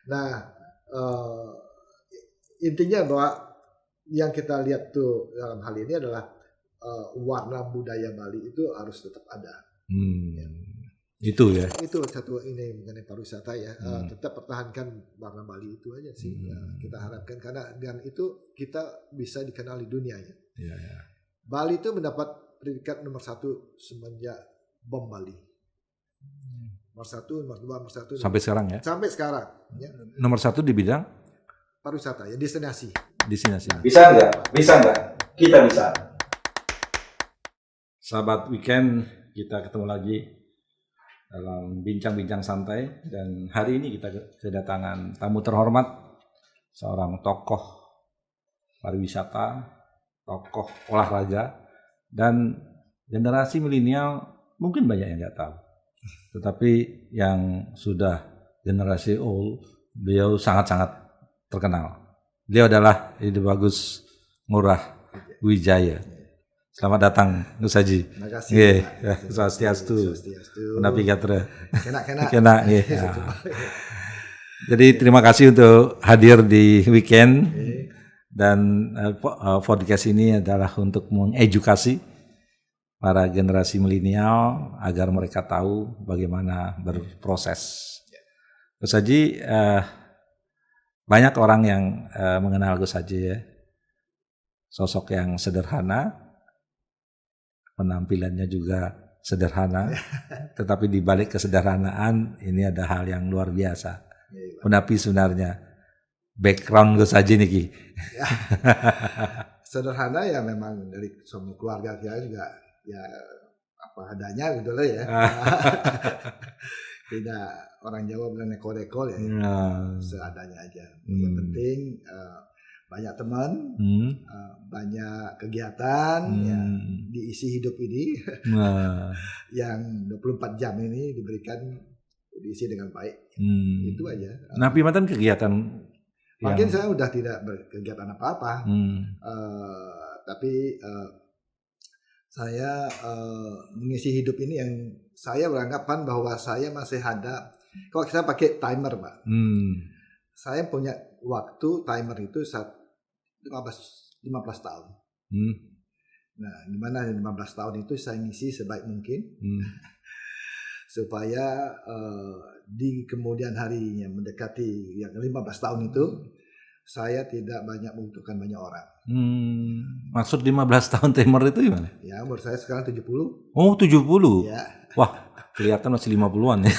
Nah, uh, intinya bahwa yang kita lihat tuh dalam hal ini adalah warna budaya Bali itu harus tetap ada. Ya. Itu ya. Itu satu ini mengenai pariwisata ya. Tetap pertahankan warna Bali itu aja sih. Kita harapkan karena dengan itu kita bisa dikenal di dunia ya. Ya. Bali itu mendapat predikat nomor 1 semenjak bom Bali. Nomor 1, nomor 2, nomor 1. Sampai sekarang ya? Sampai sekarang. Ya. Nomor 1 di bidang? Pariwisata ya, destinasi. Nah. Bisa nggak? Kita bisa. Sahabat Weekend, kita ketemu lagi dalam bincang-bincang santai. Dan hari ini kita kedatangan tamu terhormat, seorang tokoh pariwisata, tokoh olahraga, dan generasi milenial mungkin banyak yang nggak tahu. Tetapi yang sudah generasi old, beliau sangat-sangat terkenal. Beliau adalah Ide Bagus Ngurah Wijaya. Selamat datang, Gus Haji. Terima kasih. Swastiastu. Menapi katra. Kena. Jadi terima kasih untuk hadir di weekend. Dan podcast ini adalah untuk mengedukasi para generasi milenial agar mereka tahu bagaimana berproses. Gus Haji, banyak orang yang mengenal Gus Haji ya. Sosok yang sederhana, penampilannya juga sederhana, tetapi di balik kesederhanaan ini ada hal yang luar biasa. Menapi sebenarnya background Gus Haji nih. Ya, sederhana ya memang dari semua keluarga saya juga ya apa adanya gitu lah ya. Tidak, orang Jawa bilang neko-neko ya. Seadanya aja. Yang penting banyak teman, banyak kegiatan, ya, diisi hidup ini, yang 24 jam ini diisi dengan baik. Itu aja. Nah, Pimatan kegiatan? Mungkin saya udah tidak berkegiatan apa-apa, tapi saya mengisi hidup ini yang saya beranggapan bahwa saya masih ada. Kalau kita pakai timer, Pak, saya punya waktu timer itu 15 tahun. Nah, gimana 15 tahun itu saya ngisi sebaik mungkin supaya di kemudian harinya mendekati yang 15 tahun itu saya tidak banyak membutuhkan banyak orang. Maksud 15 tahun timer itu gimana? Ya, umur saya sekarang 70. Oh, 70. Ya. Wah, kelihatan masih 50-an ya.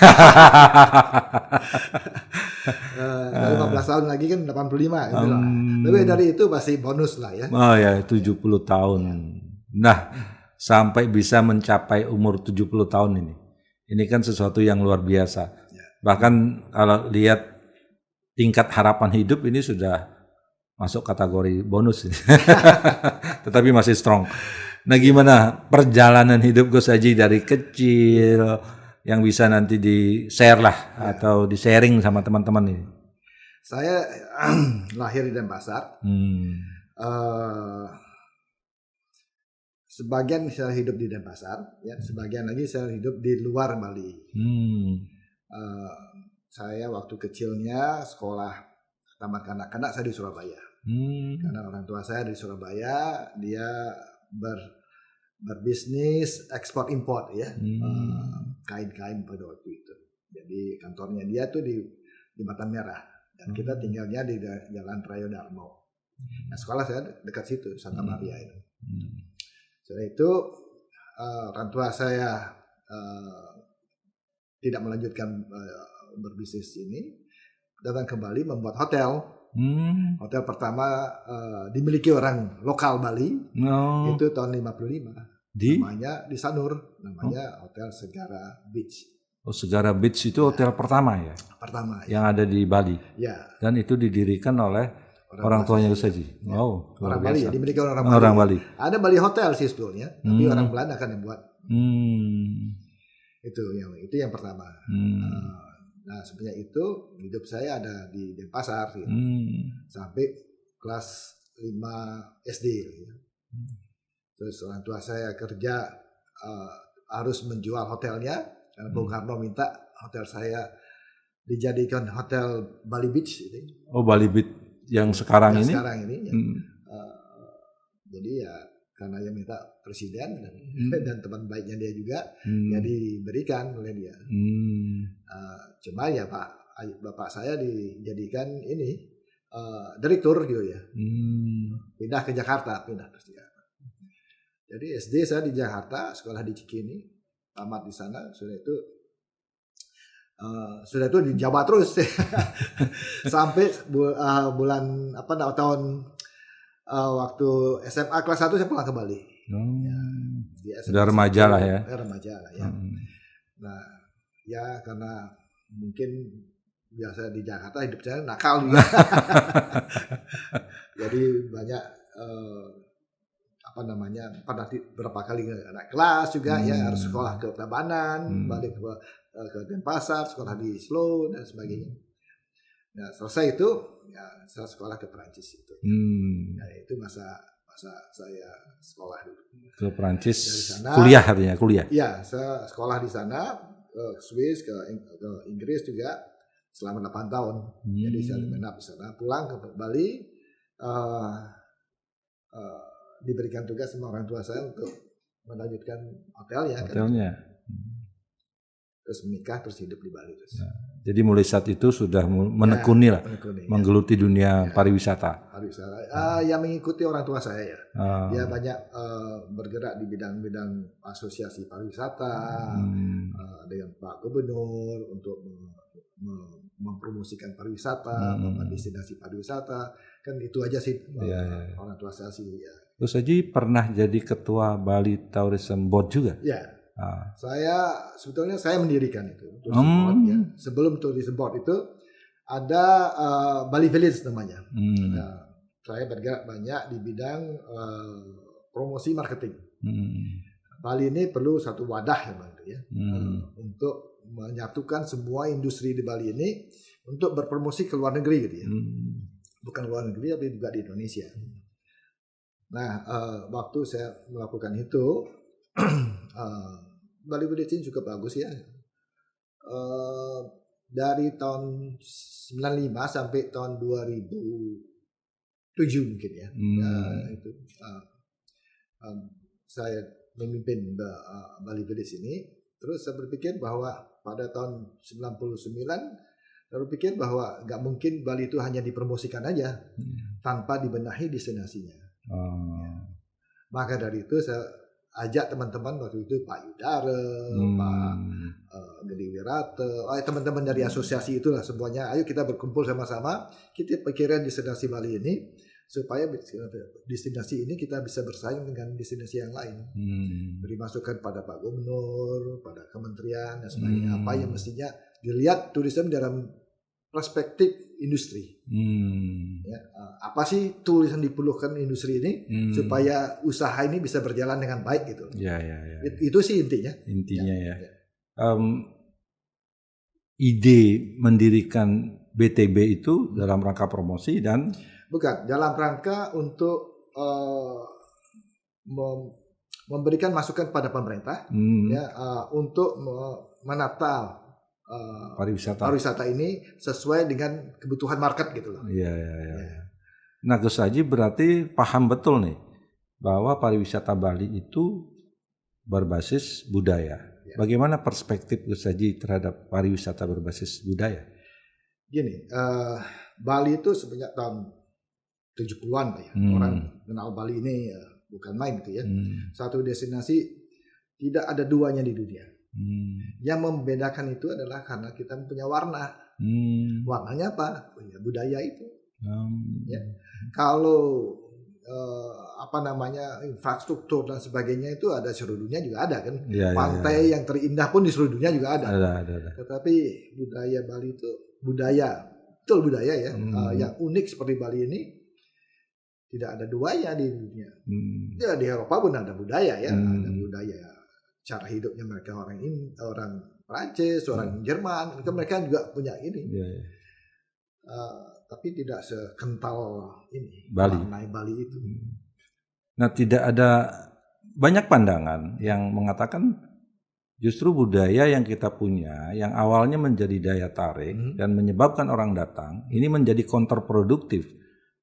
15 tahun lagi kan 85 gitu lah. Lebih dari itu masih bonus lah ya. Oh ya, 70 tahun. Nah, sampai bisa mencapai umur 70 tahun ini. Ini kan sesuatu yang luar biasa. Ya. Bahkan kalau lihat tingkat harapan hidup ini sudah masuk kategori bonus. Tetapi masih strong. Nah, gimana perjalanan hidup Gus Haji dari kecil yang bisa nanti di-share lah atau di-sharing sama teman-teman ini? Saya lahir di Denpasar. Sebagian saya hidup di Denpasar, ya, sebagian lagi saya hidup di luar Bali. Saya waktu kecilnya sekolah tamat kanak-kanak saya di Surabaya. Karena orang tua saya di Surabaya, dia berbisnis ekspor impor ya, kain-kain pada waktu itu. Jadi kantornya dia tuh di Batam Merah dan kita tinggalnya di Jalan Prayodarmo. Nah, sekolah saya dekat situ, Santa Maria itu. Setelah itu orang tua saya tidak melanjutkan berbisnis ini, datang ke Bali membuat hotel. Hotel pertama dimiliki orang lokal Bali, itu tahun 55. Namanya di Sanur, namanya Hotel Segara Beach. Oh, Segara Beach itu hotel pertama ya? Pertama. Yang ada di Bali. Ya. Dan itu didirikan oleh orang tuanya Gus Haji. Ya. Wow, orang Bali ya, dimiliki orang Bali. Orang Bali. Ada Bali Hotel sih sebetulnya, tapi orang Belanda kan yang buat. Itu yang pertama. Nah, sebenarnya itu hidup saya ada di Denpasar gitu. Sampai kelas 5 SD gitu. Terus orang tua saya kerja harus menjual hotelnya karena Bung Karno minta hotel saya dijadikan hotel Bali Beach itu. Oh, Bali Beach yang sekarang ini? Sekarang ini. Ya. Jadi ya karena yang minta presiden dan teman baiknya dia juga, ya diberikan oleh dia. Cuma ya bapak saya dijadikan ini direktur gitu ya. Pindah ke Jakarta. Jadi SD saya di Jakarta, sekolah di Cikini, tamat di sana. Sudah itu di Jawa terus sampai bulan tahun waktu SMA kelas 1 saya pulang ke Bali. Sudah remaja lah ya. Remaja lah ya. Nah ya karena mungkin biasa di Jakarta hidup saya nakal juga. Jadi banyak pernah berapa kali naik kelas juga ya, harus sekolah ke Tabanan, balik ke Denpasar, sekolah di Slow dan sebagainya. Nah selesai itu ya saya sekolah ke Perancis itu. Nah itu masa saya sekolah dulu ke Perancis. Kuliah artinya kuliah. Iya, saya sekolah di sana, ke Swiss, ke Inggris juga selama 8 tahun. Jadi saya menetap di sana, pulang ke Bali, diberikan tugas sama orang tua saya untuk melanjutkan hotelnya. Terus menikah, terus hidup di Bali. Jadi mulai saat itu sudah menekuni menggeluti dunia pariwisata. Yang mengikuti orang tua saya ya. Dia banyak bergerak di bidang-bidang asosiasi pariwisata dengan Pak Gubernur untuk mempromosikan pariwisata, destinasi pariwisata. Kan itu aja sih orang tua saya sih ya. Terus Haji pernah jadi ketua Bali Tourism Board juga? Ya. Sebetulnya saya mendirikan itu Tourism Board ya. Sebelum Tourism Board itu ada Bali Village namanya. Saya bergerak banyak di bidang promosi marketing. Bali ini perlu satu wadah ya, untuk menyatukan semua industri di Bali ini untuk berpromosi ke luar negeri gitu ya. Bukan luar negeri tapi juga di Indonesia. Nah, waktu saya melakukan itu Bali Village ini cukup bagus ya. Dari tahun 95 sampai tahun 2007 mungkin ya. Itu saya memimpin Bali Village ini. Terus saya berpikir bahwa pada tahun 99 saya berpikir bahwa nggak mungkin Bali itu hanya dipromosikan aja tanpa dibenahi destinasinya. Maka dari itu saya ajak teman-teman waktu itu Pak Yudara, Pak Gede Wirata, teman-teman dari asosiasi itulah semuanya. Ayo kita berkumpul sama-sama, kita pikiran destinasi Bali ini supaya destinasi ini kita bisa bersaing dengan destinasi yang lain. Beri masukan pada Pak Gubernur, pada kementerian dan sebagainya. Apa yang mestinya dilihat turisme dalam perspektif industri. Ya, apa sih tulis yang diperlukan industri ini supaya usaha ini bisa berjalan dengan baik gitu. Ya. Itu sih intinya. Ya. Ide mendirikan BTB itu dalam rangka promosi dan bukan dalam rangka untuk memberikan masukan pada pemerintah ya untuk menata pariwisata ini sesuai dengan kebutuhan market gitu loh. Iya. Nah Gus Haji berarti paham betul nih bahwa pariwisata Bali itu berbasis budaya. Ya. Bagaimana perspektif Gus Haji terhadap pariwisata berbasis budaya? Gini, Bali itu semenjak tahun 70-an ya. Orang kenal Bali ini bukan main gitu ya. Satu destinasi tidak ada duanya di dunia. Yang membedakan itu adalah karena kita punya warna. Warnanya apa? Ya, budaya itu. Ya. Kalau infrastruktur dan sebagainya itu ada seluruh dunia juga ada kan. Pantai yang terindah pun di seluruh dunia juga ada. Ada. Tetapi budaya Bali itu betul budaya ya. Yang unik seperti Bali ini tidak ada duanya di dunia. Ya di Eropa pun ada budaya ya, ada budaya cara hidupnya mereka orang Prancis, orang Jerman, mereka juga punya ini. Tapi tidak sekental ini Bali itu. Nah, tidak ada banyak pandangan yang mengatakan Justru budaya yang kita punya, yang awalnya menjadi daya tarik dan menyebabkan orang datang, ini menjadi kontraproduktif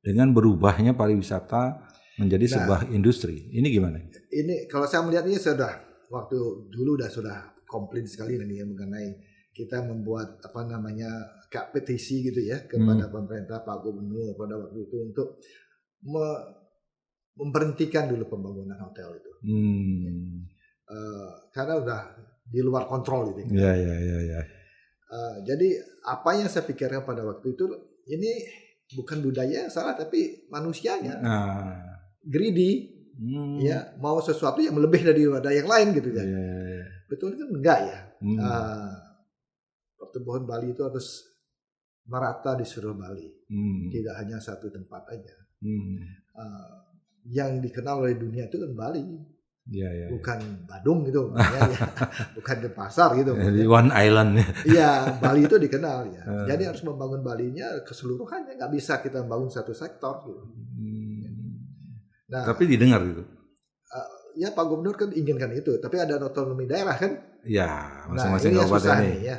dengan berubahnya pariwisata menjadi sebuah industri. Ini gimana? Ini kalau saya melihat ini sudah waktu dulu sudah komplain sekali ini ya, mengenai kita membuat kayak petisi gitu ya kepada pemerintah, Pak Gubernur pada waktu itu untuk memberhentikan dulu pembangunan hotel itu. Karena udah di luar kontrol gitu. Ya. Jadi apa yang saya pikirkan pada waktu itu, ini bukan budaya yang salah, tapi manusianya greedy, ya mau sesuatu yang lebih daripada yang lain gitu kan. Betul kan enggak ya? Pertumbuhan Bali itu harus merata di seluruh Bali, tidak hanya satu tempat aja. Yang dikenal oleh dunia itu kan Bali. Bukan Badung gitu, ya. Bukan Denpasar gitu. Di one island. Iya, Bali itu dikenal ya. Jadi harus membangun Balinya keseluruhannya, nggak bisa kita membangun satu sektor gitu. Nah, tapi didengar gitu. Ya Pak Gubernur kan inginkan itu, tapi ada otonomi daerah kan? Ya, masing-masing kabupaten ini. Ya.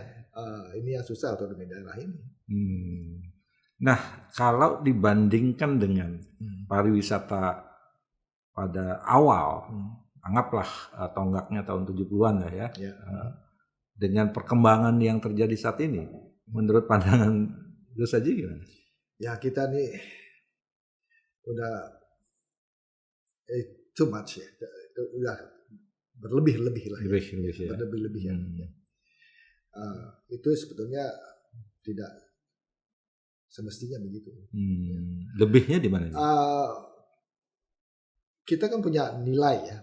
Ini yang susah otonomi daerah ini. Nah, kalau dibandingkan dengan pariwisata pada awal, anggaplah tonggaknya tahun 70-an ya. Dengan perkembangan yang terjadi saat ini, menurut pandangan Gus Haji gimana? Ya kita nih udah too much ya, udah berlebih-lebih lah. Berlebih-lebih ya. Itu sebetulnya tidak semestinya begitu. Lebihnya di mana? Kita kan punya nilai ya,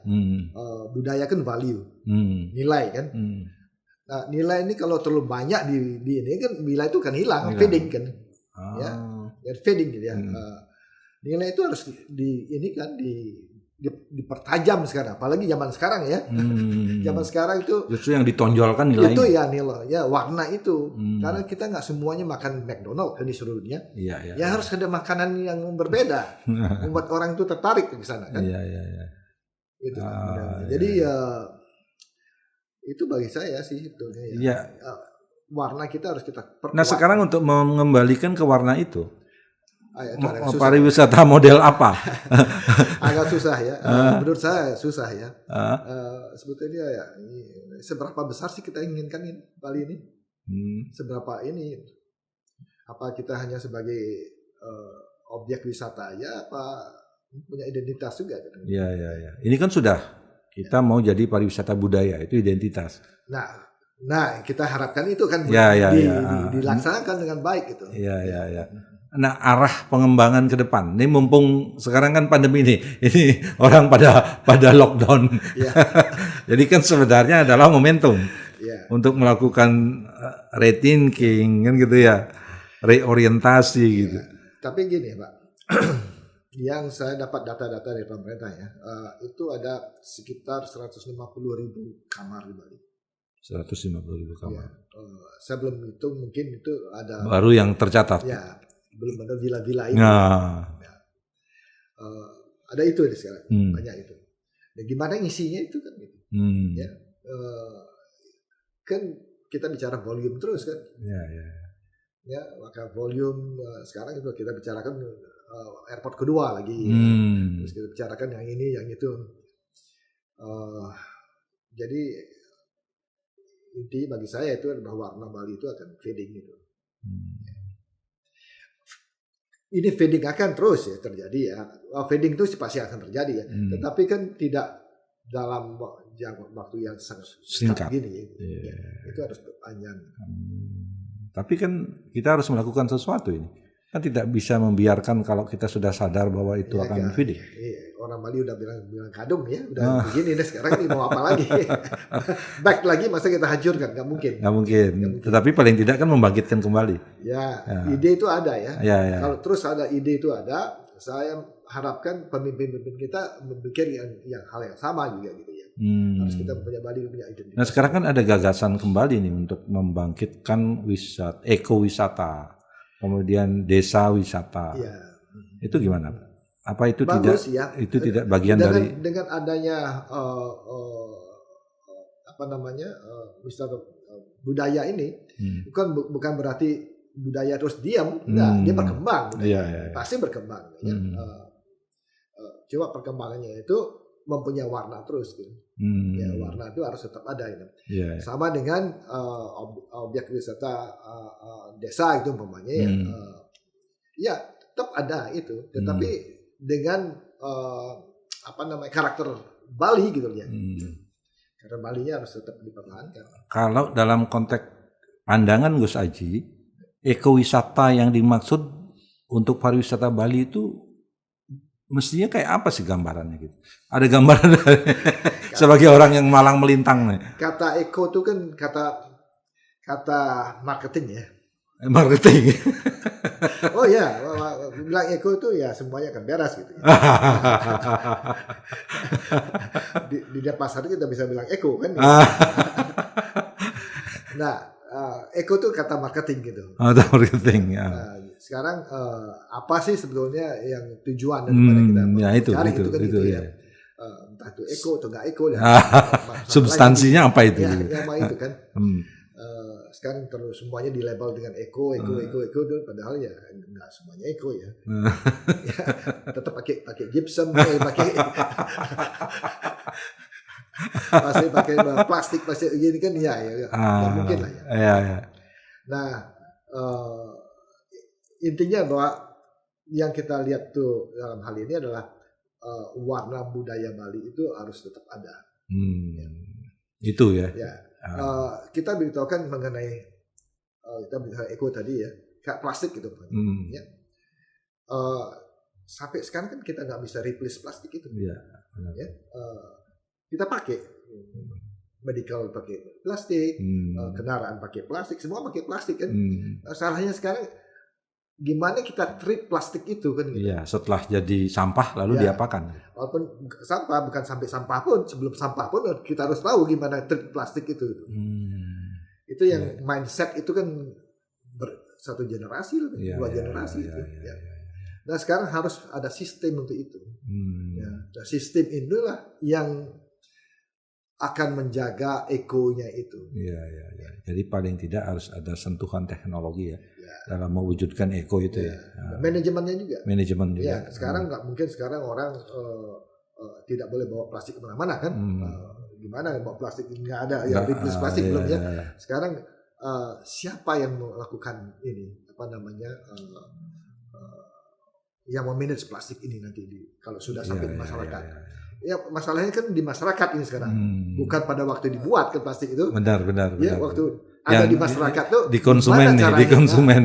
budaya kan value, nilai kan. Nah nilai ini kalau terlalu banyak di ini kan nilai itu kan hilang. Fading kan, ya fading gitu ya. Nilai itu harus dipertajam sekarang, apalagi zaman sekarang ya. Zaman sekarang itu justru yang ditonjolkan nilai itu ya nilai, ya warna itu. Karena kita nggak semuanya makan McDonald kan di seluruh dunia. Ya harus ada makanan yang berbeda, membuat orang itu tertarik ke sana kan. Itu kan. Jadi itu bagi saya sih sebetulnya ya. Warna kita harus kita perkuat. Nah sekarang untuk mengembalikan ke warna itu, pariwisata model apa? Agak susah ya. Menurut saya susah ya. Sebetulnya ya seberapa besar sih kita inginkan Bali ini? Seberapa ini? Apa kita hanya sebagai objek wisata aja? Apa punya identitas juga? Iya. Ini kan sudah kita mau jadi pariwisata budaya, itu identitas. Nah kita harapkan itu kan dilaksanakan dengan baik gitu. Iya. Nah arah pengembangan ke depan, ini mumpung sekarang kan pandemi ini orang pada lockdown, jadi kan sebenarnya adalah momentum untuk melakukan rethinking kan gitu ya, reorientasi gitu. Tapi gini Pak, yang saya dapat data-data dari pemerintah ya, itu ada sekitar 150.000 kamar di Bali. 150.000 kamar. Saya belum hitung, mungkin itu ada baru yang tercatat. Ya. Belum ada villa-villa itu. Ada itu di sekarang, banyak itu. Dan gimana ngisinya itu kan gitu. Ya, kan kita bicara volume terus kan. Ya, maka volume sekarang itu kita bicarakan airport kedua lagi. Terus kita bicarakan yang ini, yang itu. Jadi inti bagi saya itu adalah warna Bali itu akan fading gitu. Ini fading akan terus ya terjadi ya. Fading itu pasti akan terjadi ya. Tetapi kan tidak dalam waktu yang sangat singkat gini. Ya. Itu harus panjang. Tapi kan kita harus melakukan sesuatu ini. Kan tidak bisa membiarkan kalau kita sudah sadar bahwa itu akan fading. Orang Bali udah bilang kadung ya, udah begini deh sekarang ini mau apa lagi? Back lagi masa kita hancurkan? Nggak mungkin. Tetapi paling tidak kan membangkitkan kembali. Ide itu ada ya. Kalau terus ada ide itu ada, saya harapkan pemimpin-pemimpin kita berpikir yang hal yang sama juga gitu ya. Harus kita punya Bali punya identitas. Nah sekarang kan ada gagasan kembali nih untuk membangkitkan ekowisata, kemudian desa wisata. Itu gimana Pak? Apa itu bagus, tidak bagian dari dengan adanya wisata budaya ini bukan berarti budaya terus diam, enggak, dia berkembang, pasti berkembang. Cuma perkembangannya itu mempunyai warna terus, gitu. Warna itu harus tetap ada, gitu. Sama dengan objek wisata desa itu umpamanya, ya tetap ada itu, tetapi dengan karakter Bali gitu ya. Karena Balinya harus tetap dipertahankan. Kalau dalam konteks pandangan Gus Aji, ekowisata yang dimaksud untuk pariwisata Bali itu mestinya kayak apa sih gambarannya gitu? Ada gambaran sebagai orang yang malang melintang nih. Kata eko itu kan kata marketing ya. Marketing. Oh ya, bilang eko itu ya semuanya akan beres gitu. Di pasar kita bisa bilang eko kan. Nah, eko itu kata marketing gitu. Kata marketing ya. Sekarang apa sih sebetulnya yang tujuan daripada kita cari itu ya. Entah itu eko atau enggak eko ya. Substansinya apa itu? Ya, apa itu kan. Sekarang terus semuanya di label dengan eko padahal ya enggak semuanya eko ya. Ya tetap pakai gypsum, pakai plastik gini kan ya mungkin lah ya. Nah, intinya bahwa yang kita lihat tuh dalam hal ini adalah warna budaya Bali itu harus tetap ada. Itu ya. Kita beritahukan mengenai kita bicara eko tadi ya, kayak plastik gitu. Ya. Sampai sekarang kan kita nggak bisa replace plastik itu. Ya. Kita pakai medical pakai plastik, kendaraan pakai plastik, semua pakai plastik kan. Salahnya sekarang gimana kita treat plastik itu kan gitu. Iya, setelah jadi sampah lalu diapakan? Walaupun sampah, bukan sampai sampah pun, sebelum sampah pun kita harus tahu gimana treat plastik itu. Itu yang mindset itu kan satu generasi lebih, dua generasi itu. Nah sekarang harus ada sistem untuk itu. Nah, sistem inilah yang akan menjaga ekonya itu. Jadi paling tidak harus ada sentuhan teknologi ya. Dalam mewujudkan eko itu ya. Manajemennya juga. Ya, sekarang nggak mungkin sekarang orang tidak boleh bawa plastik kemana-mana kan. Gimana bawa plastik nggak ada ya, replace plastik belum ya. Sekarang siapa yang melakukan ini yang memanage plastik ini nanti kalau sudah sampai di masyarakat. Ya masalahnya kan di masyarakat ini sekarang, bukan pada waktu dibuat ke plastik itu. Benar. Ya waktu ada di masyarakat tuh. Di konsumen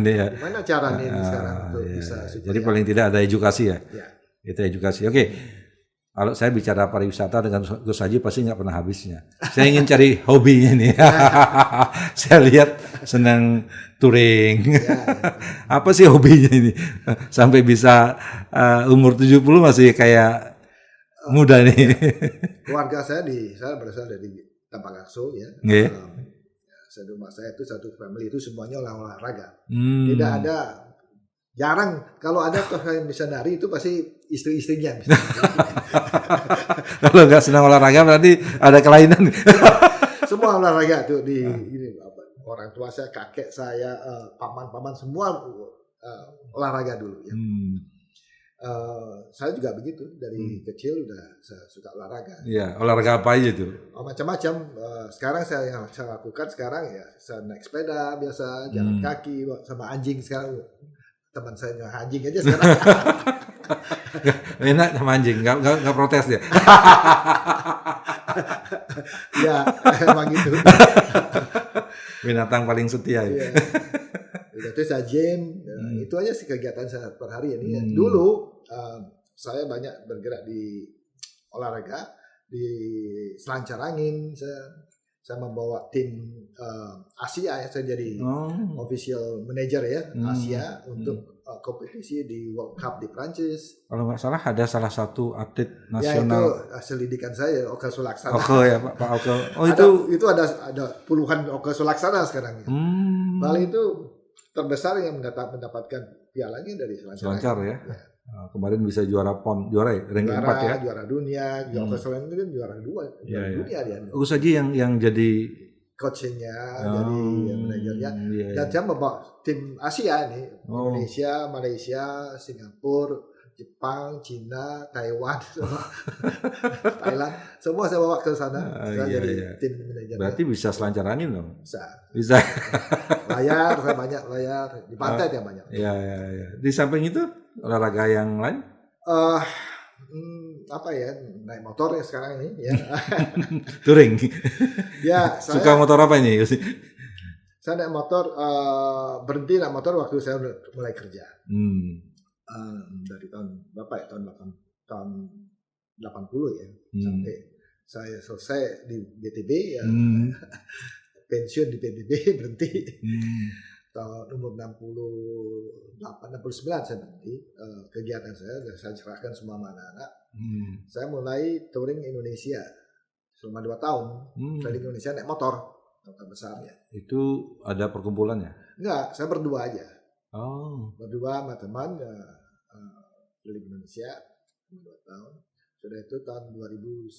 ya. Gimana caranya ini sekarang untuk bisa? Jadi paling tidak ada edukasi ya. Itu edukasi. Oke. Kalau saya bicara pariwisata dengan Gus Haji pasti nggak pernah habisnya. Saya ingin cari hobinya nih. Saya lihat senang touring. Apa sih hobinya ini? Sampai bisa umur 70 masih kayak muda nih. Keluarga saya berasal dari Tampangakso ya. Rumah saya itu satu family itu semuanya olahraga. Tidak ada, jarang kalau ada tuh yang bisa nari itu pasti istri-istrinya. Kalau nggak senang olahraga berarti ada kelainan. Semua olahraga tuh orang tua saya, kakek saya, paman-paman semua olahraga dulu ya. Saya juga begitu dari kecil udah suka olahraga. Iya, olahraga apa aja tuh? Macam-macam. Sekarang yang saya lakukan sekarang ya saya naik sepeda biasa, jalan kaki sama anjing sekarang. Teman saya anjing aja sekarang. Enak sama anjing, nggak protes dia. Ya, emang gitu. Binatang paling setia ya. Itu saya gym, itu aja sih kegiatan saya per hari ini. Dulu saya banyak bergerak di olahraga, di selancar angin. Saya membawa tim Asia ya, saya jadi official manager ya Asia untuk kompetisi di World Cup di Prancis. Kalau nggak salah ada salah satu atlet nasional. Ya itu hasil didikan saya Oka Sulaksana. Oke ya Pak Oke. Oh itu ada puluhan Oka Sulaksana sekarang. Bali itu terbesar yang mendapatkan pialanya dari selancar ya. Kemarin bisa juara PON, juara ya, ranking 4 ya. Juara dunia, Australia itu kan juara 2, dunia dia. Bagus aja yang jadi coachingnya, jadi manajernya. Dan saya membawa tim Asia nih, Indonesia, Malaysia, Singapura, Jepang, Cina, Taiwan, Thailand, semua saya bawa ke sana. Saya jadi tim manajernya. Berarti bisa selancar angin dong? Bisa. Layar, saya banyak layar. Di pantai dia banyak. Iya. Di samping itu olahraga yang lain? Apa ya, naik motor ya sekarang ini ya. Touring. Ya, suka motor apa ini? Saya naik motor, berhenti naik motor waktu saya mulai kerja. Dari tahun berapa ya, tahun 80 ya, sampai saya selesai di BTB ya, pensiun di BTB berhenti. Tahun umur 68, 69 saya berhenti kegiatan saya cerahkan semua anak-anak. Saya mulai touring Indonesia selama 2 tahun. Saya di Indonesia naik motor besarnya. Itu ada perkumpulannya? Enggak, saya berdua aja. Berdua sama teman keliling Indonesia 2 tahun. Sudah itu tahun 2019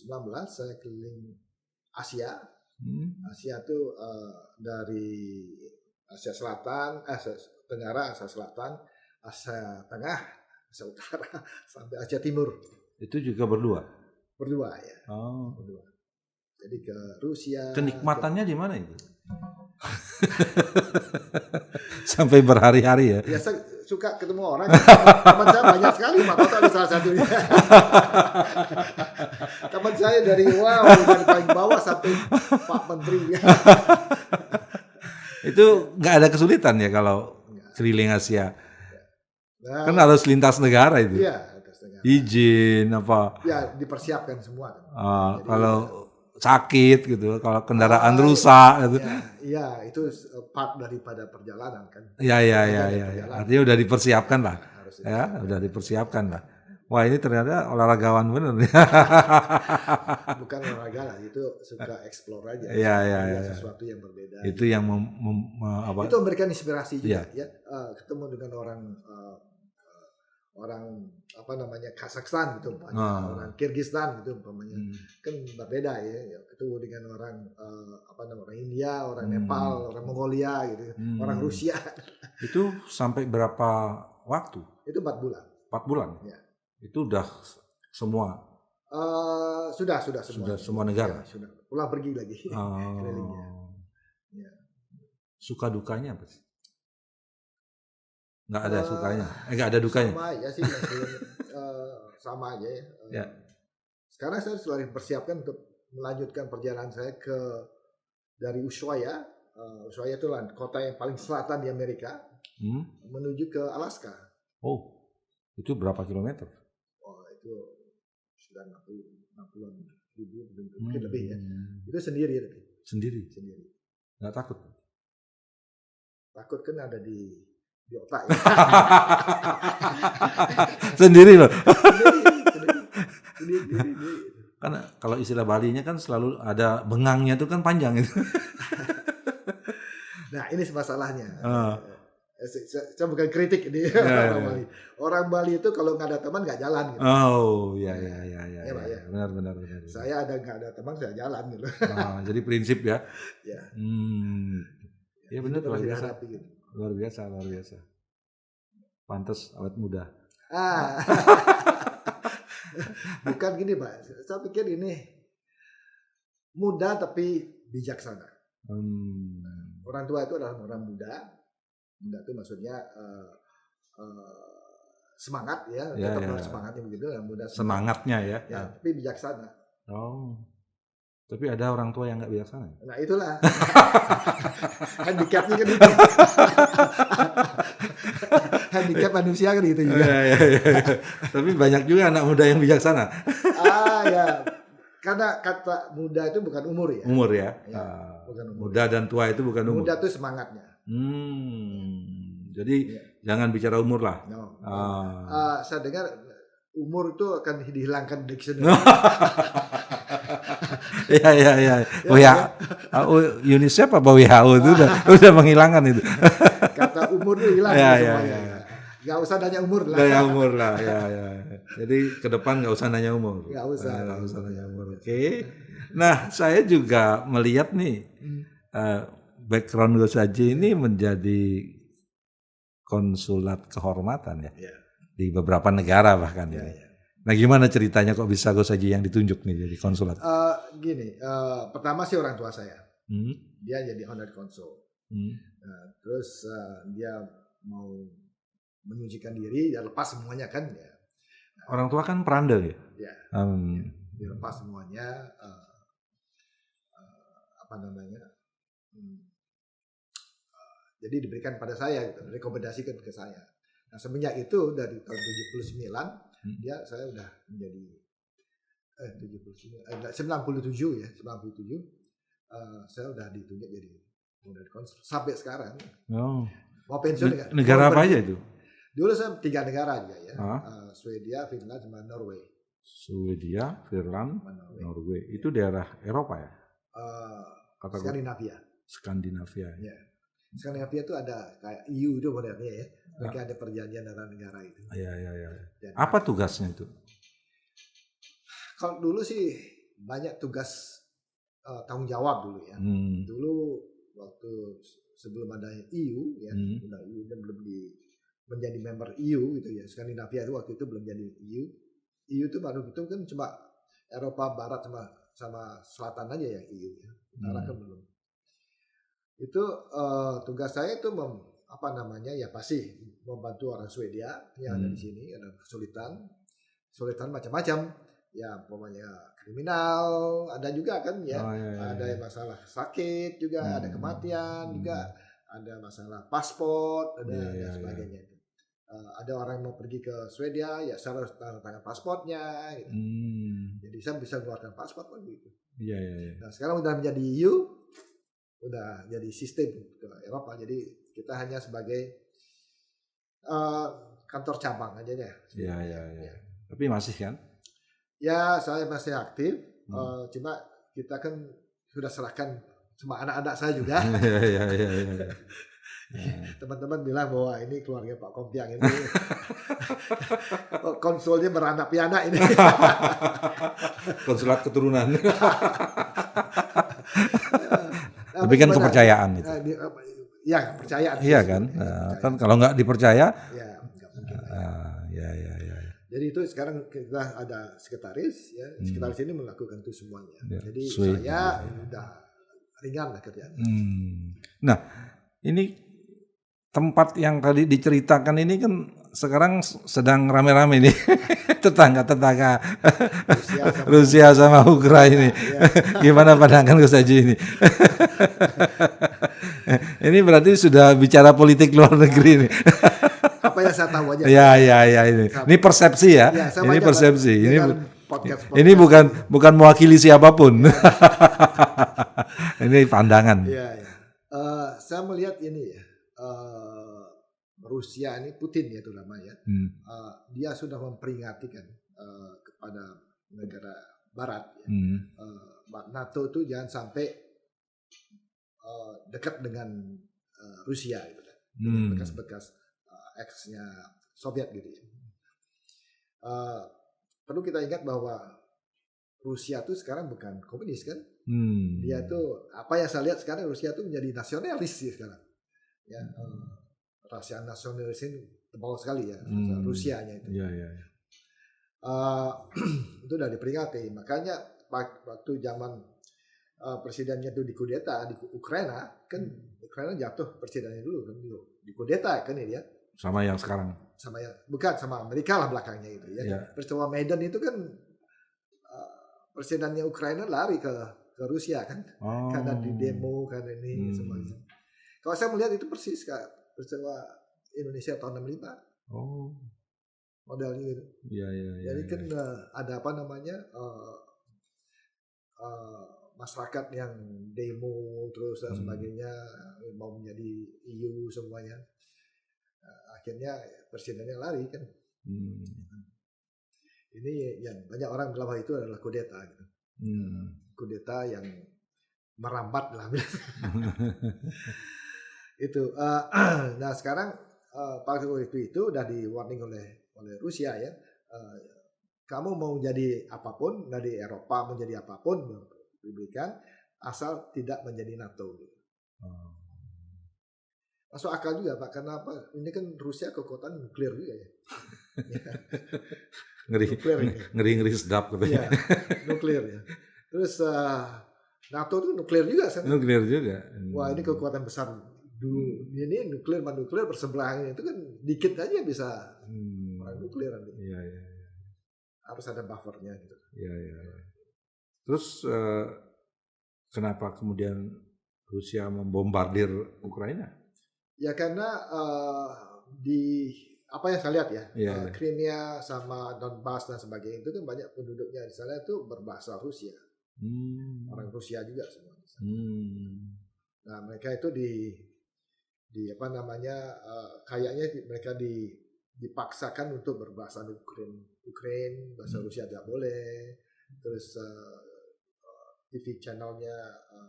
saya keliling Asia. Asia itu dari Asia Selatan, Asia Tenggara, Asia Selatan, Asia Tengah, Asia Utara, sampai Asia Timur. Itu juga berdua? Berdua ya. Berdua. Jadi ke Rusia. Kenikmatannya di mana itu? Sampai berhari-hari ya? Ya saya suka ketemu orang. Teman saya banyak sekali, Pak Toto ada salah satunya. Teman saya dari paling bawah sampai Pak Menteri. Itu nggak ada kesulitan ya kalau keliling Asia? Kan harus lintas negara itu. Iya, lintas negara. Izin apa? Ya dipersiapkan semua. Jadi, kalau sakit gitu, kalau kendaraan rusak gitu. Iya, itu part daripada perjalanan kan. Iya. Artinya udah dipersiapkan lah. Ya, udah dipersiapkan lah. Wah, ini ternyata olahragawan bener. Bukan olahraga lah, itu suka explore aja. Iya. Sesuatu yang berbeda. Itu yang itu memberikan inspirasi juga ya. Ketemu dengan orang apa namanya Kazakhstan gitu, orang Kyrgyzstan gitu umpamanya. Kan berbeda ya. Ketemu dengan orang orang India, orang Nepal, orang Mongolia gitu, orang Rusia. Itu sampai berapa waktu? Itu 4 bulan. 4 bulan? Ya. Itu udah semua? Sudah semua negara? Ya, sudah. Pulang pergi lagi. Ya. Suka dukanya apa sih? Nggak ada sukanya? Nggak ada dukanya? Sama aja sih. Sama aja ya. Ya. Sekarang saya selalu persiapkan untuk melanjutkan perjalanan saya dari Ushuaia. Ushuaia itu kota yang paling selatan di Amerika. Menuju ke Alaska. Oh, itu berapa kilometer? Itu sudah 60-an ribu, mungkin lebih ya. Itu sendiri. Sendiri. Nggak takut? Takut kan ada di otak ya. Sendiri loh. Sendiri. Kan kalau istilah Balinya kan selalu ada bengangnya itu kan panjang itu. Nah ini masalahnya. Saya bukan kritik ini orang Bali. Orang Bali itu kalau nggak ada teman nggak jalan gitu. Oh iya. Benar. Saya nggak ada teman saya jalan gitu. Jadi prinsip ya. Ya. Ya benar, luar biasa. Gitu. Luar biasa. Pantes awet muda. Bukan gini Pak. Saya pikir ini muda tapi bijaksana. Orang tua itu adalah orang muda. Muda itu maksudnya semangat ya, tetap semangatnya begitu, muda semangatnya ya. Tapi bijaksana. Tapi ada orang tua yang nggak bijaksana. Nah itulah handicapnya kan itu. Handicap manusia kan itu juga. Tapi banyak juga anak muda yang bijaksana. Ya. Karena kata muda itu bukan umur ya. Umur ya. Bukan umur. Muda dan tua itu bukan umur. Muda itu semangatnya. Jadi jangan bicara umur lah. No. Saya dengar umur itu akan dihilangkan dictionary. Iya. UNICEF apa WHO itu udah menghilangkan itu. Kata umur itu hilang semuanya. Nggak usah nanya umur lah. Nanya umur lah, ya. Jadi ke depan nggak usah nanya umur. Nggak usah nanya umur. Oke. Nah, saya juga melihat nih background Gus Haji ini menjadi konsulat kehormatan ya. Di beberapa negara bahkan ya. Nah, gimana ceritanya kok bisa Gus Haji yang ditunjuk nih jadi konsulat? Pertama sih orang tua saya. Dia jadi honorary consul. Terus dia mau menyucikan diri, ya lepas semuanya kan ya. Orang tua kan peranda ya? Ya. Dilepas semuanya, jadi diberikan pada saya, gitu, rekomendasikan ke saya. Nah semenjak itu dari tahun 79, saya udah menjadi 97 ya, 97 saya udah ditunjuk jadi honorary consul sampai sekarang. Mau pensiun nggak? Negara apa aja itu? Dulu saya 3 negara juga ya, Swedia, Finland, sama Norway. Swedia, Finland, Norway. Itu daerah Eropa ya? Skandinavia. Ya. Skandinavia itu ada kayak EU itu modelnya ya. Mereka ada perjanjian antara negara itu. Iya. Apa tugasnya itu? Kalau dulu sih banyak tugas tanggung jawab dulu ya. Dulu waktu sebelum ada EU ya, EU dan belum menjadi member EU gitu ya. Skandinavia itu waktu itu belum jadi EU. EU itu baru itu kan cuma Eropa Barat sama Selatan aja yang EU ya. Utara kan belum. Itu tugas saya itu pasti membantu orang Swedia yang ada di sini, ada kesulitan macam-macam. Ya, umpamanya kriminal, ada juga kan ya. Ada masalah sakit juga, ada kematian juga, ada masalah paspor, dan sebagainya. Ada orang yang mau pergi ke Swedia, ya saya harus tanda tangan pasportnya. Gitu. Jadi saya bisa mengeluarkan paspor begitu. Nah sekarang udah menjadi EU, udah jadi sistem ke Eropa. Jadi kita hanya sebagai kantor cabang aja ya. Iya. Tapi masih kan? Ya saya masih aktif. Cuma kita kan sudah serahkan sama anak-anak saya juga. Iya. Teman-teman bilang bahwa ini keluarga Pak Kompiang ini konsulnya beranak pianak ini. Konsulat keturunan. Tapi kan kepercayaan itu. Ya kepercayaan. Iya kan. Kan kalau nggak dipercaya. Ya nggak mungkin. Ya. Jadi itu sekarang kita ada sekretaris ya. Sekretaris ini melakukan itu semuanya. Jadi saya udah ringan lah kerjaan. Nah ini tempat yang tadi diceritakan ini kan sekarang sedang rame-rame nih tetangga Rusia sama Ukraina ini. Gimana pandangan Gus Haji ini? Ini berarti sudah bicara politik luar negeri nih. Apa yang saya tahu aja. Ya ini. Ini persepsi ya. Ini persepsi. Ini bukan mewakili siapapun. Ini pandangan. Iya. Saya melihat ini ya. Rusia ini Putin ya itu namanya. Dia sudah memperingatkan kepada negara Barat ya. NATO itu jangan sampai dekat dengan Rusia gitu kan. Bekas-bekas ex-nya Soviet gitu ya. Perlu kita ingat bahwa Rusia itu sekarang bukan komunis kan. Dia tuh apa yang saya lihat sekarang Rusia itu menjadi nasionalis sih sekarang. Ya, rasa nasionalis ini tebal sekali ya, Rusianya itu. Iya. Itu udah diperingati. Makanya waktu zaman presidennya itu dikudeta di Ukraina, kan Ukraina jatuh presidennya dulu kan dikudeta kan ya dia. Sama yang sekarang. Sama Amerika lah belakangnya itu ya. Peristiwa Maidan itu kan presidennya Ukraina lari ke Rusia kan, karena di demo karena ini semuanya. Kalau saya melihat itu persis peristiwa Indonesia tahun 65. Modelnya gitu. Iya. Jadi kan ada masyarakat yang demo terus dan sebagainya mau menjadi EU semuanya. Akhirnya presidennya lari kan. Ini yang banyak orang bilang itu adalah kudeta gitu. Kudeta yang merambat lah. Itu. Nah sekarang pada waktu itu udah di warning oleh Rusia ya, kamu mau jadi apapun dari Eropa, mau jadi apapun republikan asal tidak menjadi NATO. Masuk akal juga Pak, karena apa? Ini kan Rusia kekuatan nuklir juga ya. ngeri sedap katanya. Ya, nuklir ya. Terus NATO itu nuklir juga kan? Nuklir juga. Wah ini kekuatan besar dulu. Ini nuklir bersebelahan itu kan dikit aja bisa nuklir nanti. Iya. Harus ada buffernya gitu. Iya. Terus kenapa kemudian Rusia membombardir Ukraina? Ya karena di apa yang saya lihat ya, Yeah. Crimea sama Donbas dan sebagainya itu kan banyak penduduknya di sana itu berbahasa Rusia, orang Rusia juga semua. Nah mereka itu di apa namanya, kayaknya mereka dipaksakan untuk berbahasa Ukraine, bahasa Rusia tidak boleh. Terus TV channelnya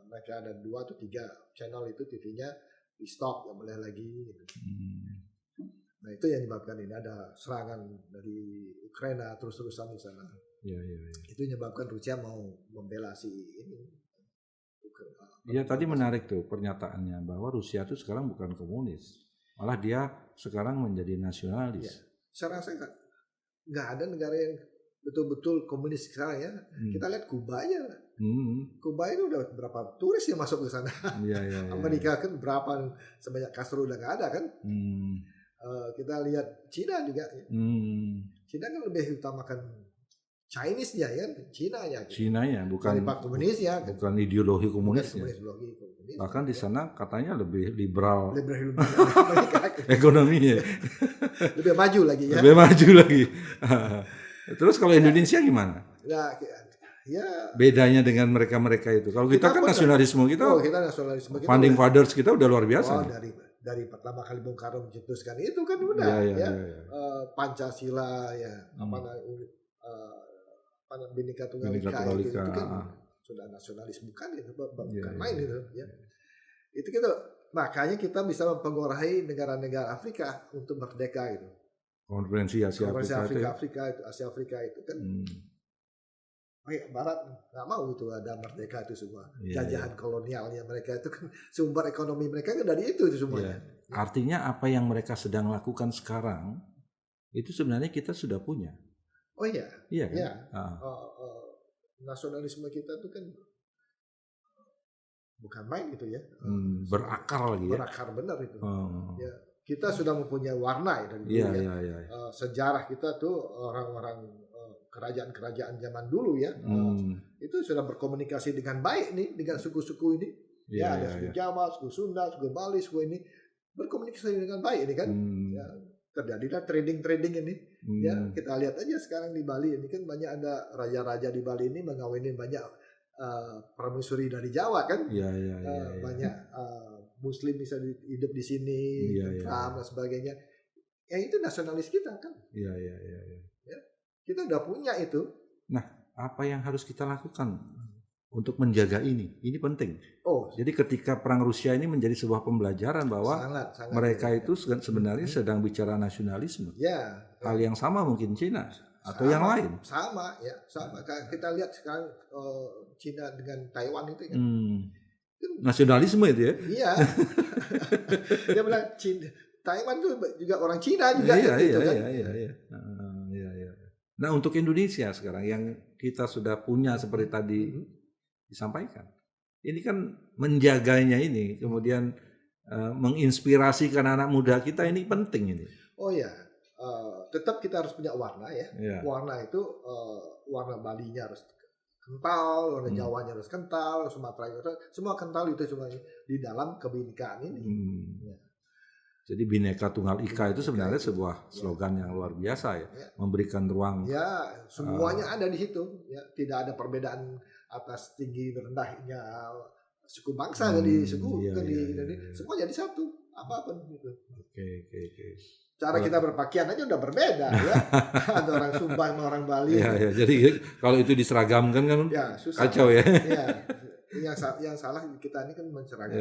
mereka ada 2 atau 3 channel itu TV-nya di stop, nggak boleh lagi gitu. Nah itu yang menyebabkan ini ada serangan dari Ukraina terus-terusan di sana. Iya. Itu menyebabkan Rusia mau membela si ini. Iya tadi menarik tuh pernyataannya bahwa Rusia itu sekarang bukan komunis, malah dia sekarang menjadi nasionalis. Ya. Saya rasa nggak ada negara yang betul-betul komunis sekarang ya. Kita lihat Kuba aja. Kuba itu udah berapa turis yang masuk ke sana. Iya. Amerika kan berapa, sebanyak Castro udah nggak ada kan. Kita lihat Cina juga. Cina kan lebih utamakan Chinese-nya ya, Cina-nya bukan komunisnya. Bukan ideologi komunisnya. Komunis. Bahkan di sana katanya lebih liberal. Amerika. Ekonominya. Lebih maju lagi ya. Lebih maju lagi. Terus kalau Indonesia gimana? Ya. Bedanya dengan mereka itu. Kalau kita kan nasionalisme kita. Kita nasionalisme kita. Founding fathers kita udah luar biasa. Dari pertama kali Bung Karno mencetuskan itu kan udah Pancasila ya, Bhinneka Tunggal Ika itu kan sudah nasionalis, bukan main itu ya. Itu kita makanya kita bisa mempengaruhi negara-negara Afrika untuk merdeka gitu. Konferensi Asia Afrika itu kan Barat nggak mau itu ada merdeka itu semua. Jajahan kolonialnya mereka itu kan sumber ekonomi mereka kan dari itu semuanya. Artinya apa yang mereka sedang lakukan sekarang itu sebenarnya kita sudah punya. Oh iya. Iya kan? Ya. Nasionalisme kita itu kan bukan main gitu ya. Berakar lagi ya. Berakar benar itu. Ya. Kita sudah mempunyai warna ya dari dulu ya. Sejarah kita tuh orang-orang kerajaan-kerajaan zaman dulu ya. Itu sudah berkomunikasi dengan baik nih dengan suku-suku ini. Ada suku Jawa, suku Sunda, suku Bali, suku ini berkomunikasi dengan baik ini kan. Ya, terjadilah trading ini. Ya, kita lihat aja sekarang di Bali ini kan banyak ada raja-raja di Bali ini mengawinin banyak permaisuri dari Jawa kan. Banyak Muslim bisa hidup di sini, dan sebagainya. Ya itu nasionalis kita kan. Ya, kita udah punya itu. Nah, apa yang harus kita lakukan untuk menjaga ini? Ini penting. Jadi ketika perang Rusia ini menjadi sebuah pembelajaran bahwa sangat mereka itu sebenarnya sedang bicara nasionalisme. Ya. Hal yang sama mungkin Cina atau yang lain. Sama. Kita lihat sekarang Cina dengan Taiwan itu kan. Nasionalisme itu ya? Iya. Dia bilang Taiwan itu juga orang Cina juga. Iya. Nah untuk Indonesia sekarang yang kita sudah punya seperti tadi disampaikan, ini kan menjaganya ini, kemudian menginspirasikan anak muda kita ini penting ini. Oh ya, tetap kita harus punya warna ya. Warna itu warna Balinya harus kental, warna Jawanya harus kental, Sumatera semua kental itu semuanya di dalam kebinekaan ini. Jadi Bhinneka Tunggal Ika itu sebenarnya sebuah slogan yang luar biasa ya, memberikan ruang. Ya, semuanya ada di situ. Ya, tidak ada perbedaan atas tinggi rendahnya suku bangsa di suku semua jadi satu apapun gitu. Oke. Cara kita berpakaian aja udah berbeda ya. Ada orang Sumba sama orang Bali. Ya. Jadi kalau itu diseragamkan kan susah. Kacau ya. Yang salah kita ini kan menseragam.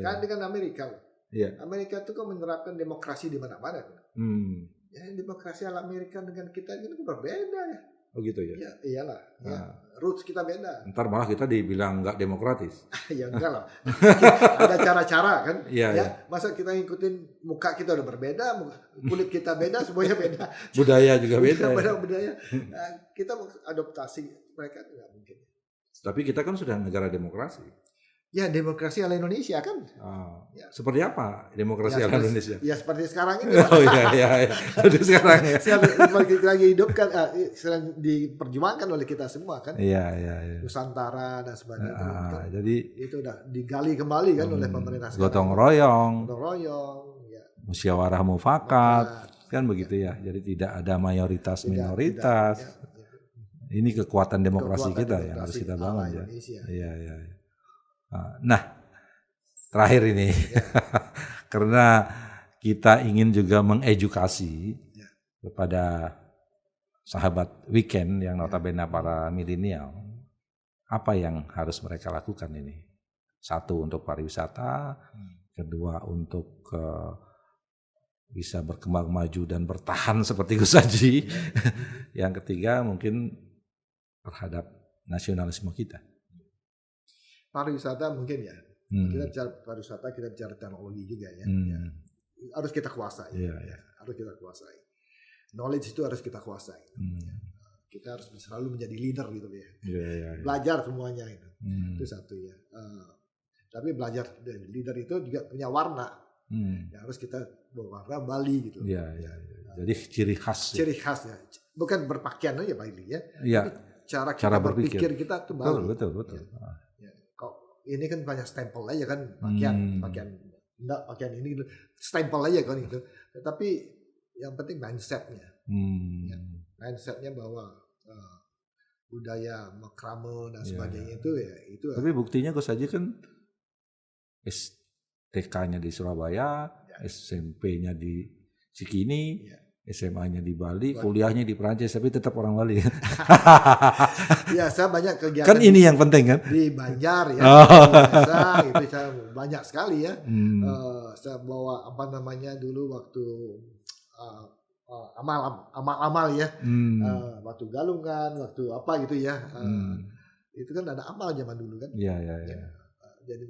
Kan dengan Amerika. Iya. Amerika itu kan menerapkan demokrasi di mana-mana. Ya, demokrasi ala Amerika dengan kita ini berbeda ya. Oh gitu ya? Ya iyalah. Ya. Roots kita beda. Ntar malah kita dibilang nggak demokratis. Ya enggak lah. Ada cara-cara kan. Iya, ya. Masa kita ngikutin muka kita udah berbeda, kulit kita beda, semuanya beda. Budaya juga beda. Budaya. Kita adaptasi mereka nggak mungkin. Tapi kita kan sudah negara demokrasi. Ya demokrasi ala Indonesia kan. Ya. Seperti apa demokrasi ala Indonesia? Ya seperti sekarang ini. Oh iya. Seperti sekarang ya. Seperti lagi hidup kan, sedang diperjuangkan oleh kita semua kan. Iya. Nusantara dan sebagainya. Kan. Jadi itu udah digali kembali kan oleh pemerintah sekarang. Gotong royong. Ya. Musyawarah mufakat. Kan begitu ya. Jadi tidak ada mayoritas minoritas. Ini kekuatan demokrasi kita yang harus kita bangun ya. Iya. Nah, terakhir ini karena kita ingin juga mengedukasi kepada sahabat weekend yang notabene para milenial, apa yang harus mereka lakukan ini? Satu, untuk pariwisata, kedua untuk bisa berkembang maju dan bertahan seperti Gus Haji, yang ketiga mungkin terhadap nasionalisme kita. Pariwisata mungkin ya. Kita bicara pariwisata, kita bicara teknologi juga ya. Harus kita kuasai. Harus kita kuasai. Knowledge itu harus kita kuasai. Kita harus selalu menjadi leader gitu ya. Belajar semuanya itu. Itu satu ya. Tapi belajar dari leader itu juga punya warna. Yang harus kita berwarna Bali gitu. Jadi ciri khas. Ciri khas ya. Bukan berpakaian aja Bali ya. Cara kita berpikir kita tuh Bali. Betul. Ini kan banyak stempel aja kan, pakaian ini gitu, stempel aja kan gitu. Tetapi yang penting mindsetnya, mindsetnya bahwa budaya makrame dan sebagainya itu. Tapi buktinya Gus Haji kan TK-nya di Surabaya, SMP-nya di Cikini, SMA-nya di Bali, kuliahnya di Perancis, tapi tetap orang Bali. Ya, saya banyak kegiatan. Kan ini yang penting kan? Di Banjar ya, itu saya banyak sekali ya. Saya bawa dulu waktu amal ya, waktu galungan, waktu apa gitu ya. Itu kan ada amal zaman dulu kan. Iya. Jadi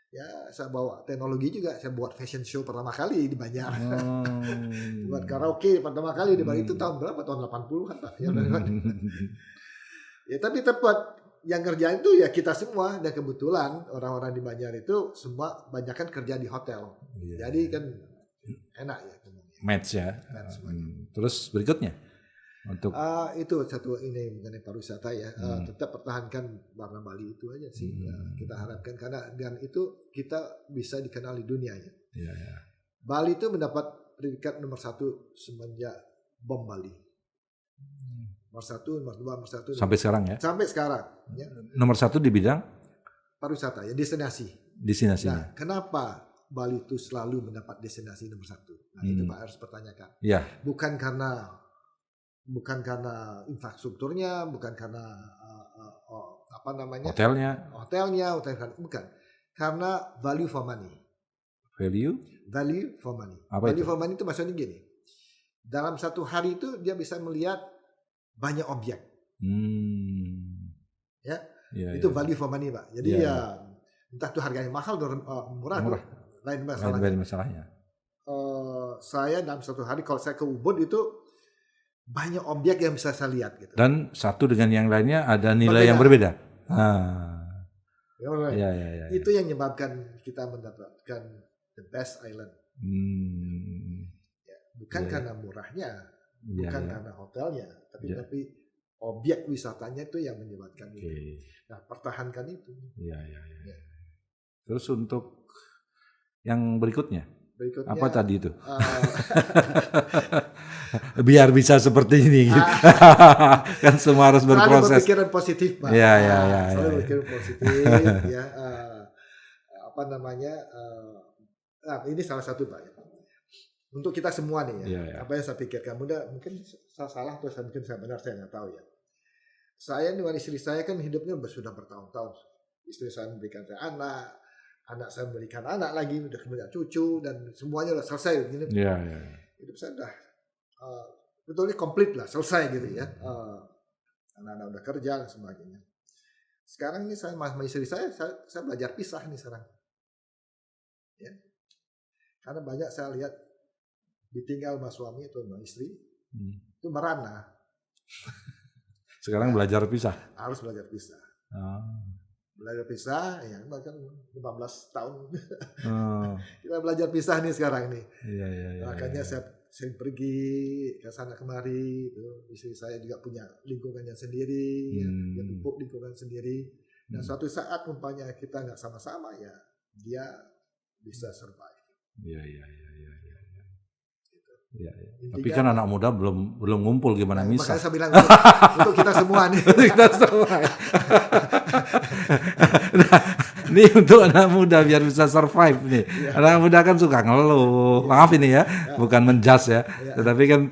ya saya bawa teknologi juga, saya buat fashion show pertama kali di Banjar. Buat karaoke pertama kali di Bali itu tahun berapa? Tahun 80-an Pak. Ya tapi tepat yang kerjaan itu ya kita semua, dan kebetulan orang-orang di Banjar itu semua banyak kan kerja di hotel. Jadi kan enak ya. Match ya. Terus berikutnya untuk itu satu ini mengenai pariwisata ya. Tetap pertahankan warna Bali itu aja sih. Kita harapkan, karena dengan itu kita bisa dikenal di dunia ya. Bali itu mendapat predikat nomor 1 semenjak bom Bali. Nomor 1, nomor 2, nomor 1. Sampai sekarang ya? Sampai sekarang. Ya. Nomor 1 di bidang pariwisata ya, destinasi. Destinasinya. Nah, kenapa Bali itu selalu mendapat destinasi nomor 1? Nah, itu Pak harus pertanyakan. Bukan karena infrastrukturnya, bukan karena hotelnya, bukan. Karena value for money. Value for money. Value for money itu maksudnya gini. Dalam satu hari itu dia bisa melihat banyak objek. Itu value for money, Pak. Jadi entah itu harganya mahal atau murah. Lain masalahnya. Saya dalam satu hari kalau saya ke Ubud itu banyak objek yang bisa saya lihat gitu. Dan satu dengan yang lainnya ada nilai yang berbeda. Itu yang menyebabkan kita mendapatkan the best island. Bukan karena murahnya, bukan karena hotelnya, tapi objek wisatanya itu yang menyebabkan itu. Nah, pertahankan itu. Terus untuk yang berikutnya apa tadi itu? Biar bisa seperti ini. Kan semua harus berproses. Selalu berpikiran positif, Pak. Selalu berpikiran positif. Ini salah satu, Pak. Untuk kita semua nih ya. Apa yang saya pikirkan, mungkin saya salah atau mungkin saya benar, saya nggak tahu ya. Saya dengan istri saya kan hidupnya sudah bertahun-tahun. Istri saya memberikan saya anak saya memberikan anak lagi, udah punya cucu dan semuanya udah selesai gitu. Hidup saya udah betul komplit lah, selesai gitu ya. Anak-anak udah kerja dan sebagainya. Sekarang ini saya sama istri saya belajar pisah nih sekarang. Ya. Karena banyak saya lihat ditinggal sama suami atau sama istri itu merana. Sekarang belajar pisah. Harus belajar pisah. Belajar pisah, ya bahkan 15 tahun. Kita belajar pisah nih sekarang nih. Makanya saya sering pergi ke sana kemari. Istri saya juga punya lingkungannya sendiri, dia pupuk lingkungan sendiri. Dan suatu saat umpamanya kita nggak sama-sama ya, dia bisa survive. Tapi kan anak muda belum ngumpul, gimana misal? Makanya saya bilang untuk kita semua nih. Kita semua. Nah, ini untuk anak muda biar bisa survive nih. Anak muda kan suka ngeluh. Maaf ini ya, bukan menjudge ya. Tetapi kan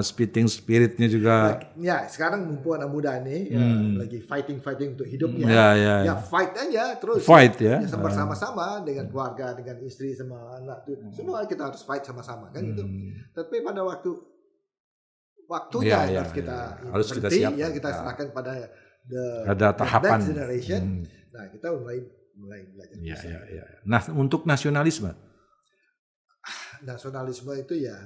spitting spiritnya juga. Ya, sekarang mumpung anak muda nih lagi fighting untuk hidupnya. Ya fight aja terus. Fight ya. Bersama-sama dengan keluarga, dengan istri sama anak tuh. Semua kita harus fight sama-sama kan itu. Tapi pada waktunya harus kita siapkan. Ya, kita serahkan pada ada tahapan next generation. Nah, kita mulai belajar. Nah, untuk nasionalisme itu ya.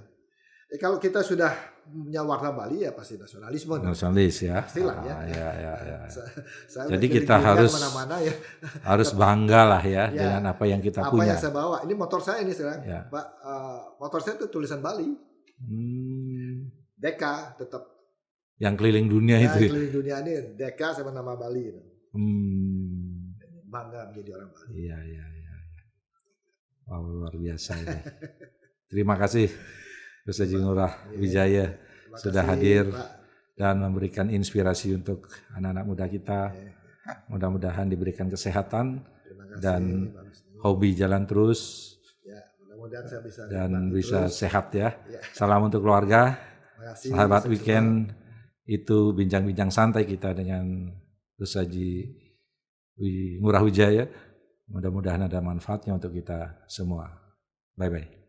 Kalau kita sudah punya warna Bali ya pasti nasionalisme. Nasionalis ya. Pastilah ya. Jadi kita harus bangga lah ya dengan apa yang kita punya. Apa yang saya bawa. Ini motor saya ini sekarang. Pak, motor saya itu tulisan Bali. Deka tetap. Yang keliling dunia itu. Yang keliling dunia ini Deka sama nama Bali. Bangga menjadi orang Bali. Iya. Wow, luar biasa ini. Terima kasih Gus Haji Ngurah Wijaya sudah hadir dan memberikan inspirasi untuk anak-anak muda kita. Mudah-mudahan diberikan kesehatan dan hobi jalan terus. Mudah-mudahan saya bisa sehat ya. Salam untuk keluarga. Sahabat weekend itu bincang-bincang santai kita dengan Gus Haji Ngurah Wijaya. Mudah-mudahan ada manfaatnya untuk kita semua. Bye-bye.